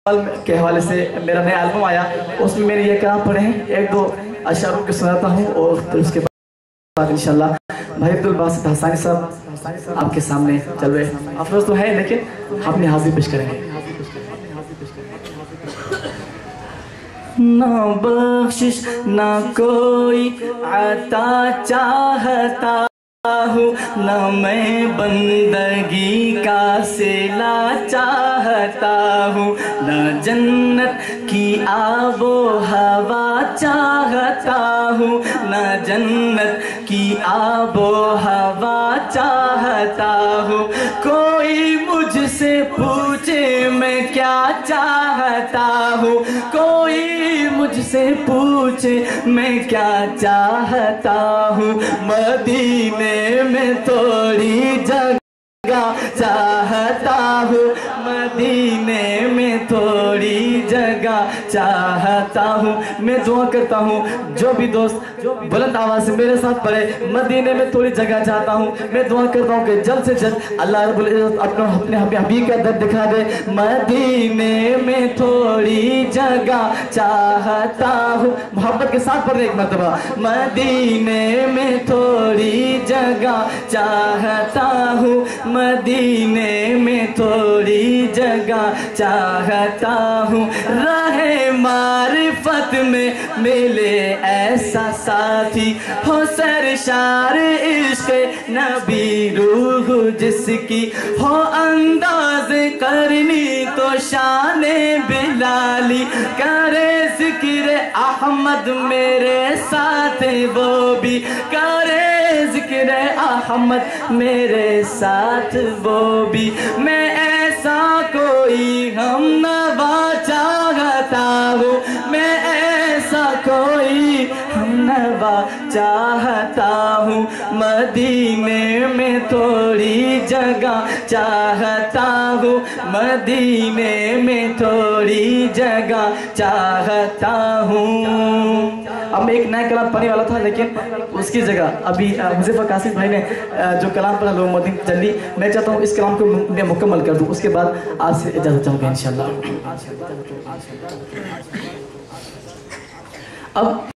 کے حوالے سے میرا نیا البم آیا، اس میں میرے یہ کلام پڑھے ہیں، ایک دو اشعار کے سناتا ہوں اور پھر اس کے بعد انشاءاللہ بھائی عبدالباسط حسانی صاحب آپ کے سامنے چلوے افروز تو ہے لیکن اپنی حاضری پیش کریں گے۔ نہ بخشش نہ کوئی عطا چاہتا ہوں، نہ میں بندگی کا صلہ چاہتا ہوں، نہ جنت کی آب و ہوا چاہتا ہوں، نہ جنت کی آب و ہوا چاہتا ہوں۔ کوئی مجھ سے پوچھے میں کیا چاہتا ہوں، کوئی مجھ سے پوچھے میں کیا چاہتا ہوں، مدینے میں تھوڑی جگہ چاہتا ہوں، مدینے میں تھوڑی جگہ چاہتا ہوں۔ میں دعا کرتا ہوں جو بھی دوست بلند آواز سے میرے ساتھ پڑھے مدینے میں تھوڑی جگہ چاہتا ہوں، میں دعا کرتا ہوں کہ جلد سے جلد اللہ رب العزت اپنے حبیب کا در دکھا دے۔ مدینے میں تھوڑی جگہ چاہتا ہوں، محبت کے ساتھ پڑھے ایک مرتبہ، مدینے میں تھوڑی جگہ چاہتا ہوں، مدینے میں تھوڑی جگہ چاہتا ہوں۔ راہ معرفت میں ملے ایسا ساتھی ہو، سرشار عشق نبی روح جس کی ہو، انداز کرنی تو شان بلالی، کرے ذکر احمد میرے ساتھ وہ بھی، کرے ذکر احمد میرے ساتھ وہ بھی۔ میں ایسا کوئی ہم نوا چاہتا ہوں، میں ایسا کوئی ہم نوا چاہتا ہوں، مدینے میں تھوڑی جگہ چاہتا ہوں، مدینے میں تھوڑی جگہ چاہتا ہوں۔ اب میں ایک نیا کلام پڑھنے والا تھا لیکن اس کی جگہ ابھی حذیفہ قاسم بھائی نے جو کلام پڑھا لوگ مدین چلی، میں چاہتا ہوں اس کلام کو میں مکمل کر دوں، اس کے بعد آپ سے اجازت چاہوں گا انشاءاللہ۔ اب